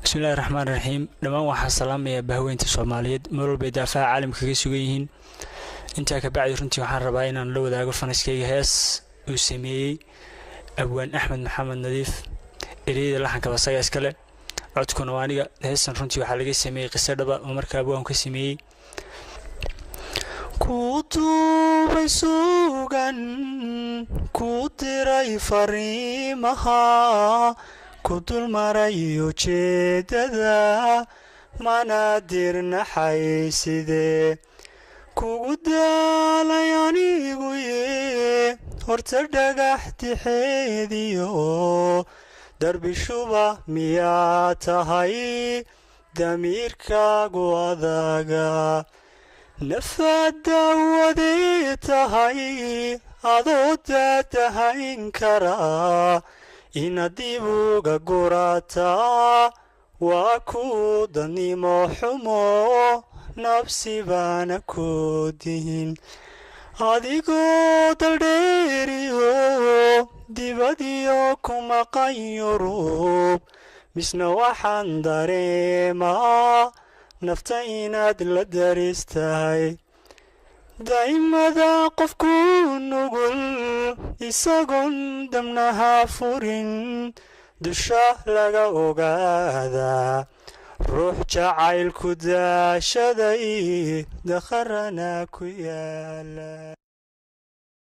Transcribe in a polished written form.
بسم الله الرحمن الرحيم دمان waxaa salaamaya bahweynta Soomaaliyeed meel walba daafaca caalamka kaga sugan yihiin inta ka bacdi runtii waxaan rabaa inaan la wadaago fanaskayga hees uu sameeyay abwaan Axmed Maxamed Nadiif ereyada laxanka basaga iskale codkuna waa aniga heesan runtii waxa laga sameeyay qiso dhaba oo markaa abwaan ka sameeyay kutuubay sugan ku diray fariimaha kudul marayo jeedada mana dirna xayside kugu daalay anigu horta dhagax tixeediyo darbi shuba miyaa tahay damiirkaagu adaga nafada wadee tahay adoo daadahayn karaa inadibuga gurata waa ku danimo xumo nafsi baana ku dihin adigoo daldheeriyo dibadiyo ku maqan Yurub misna waxaan dareemaa nafta inaad la daristahay daimada qofku nugul isagoon damnaha furin dusha laga ogaada ruux jacaylku daashaday dakharana ku yaala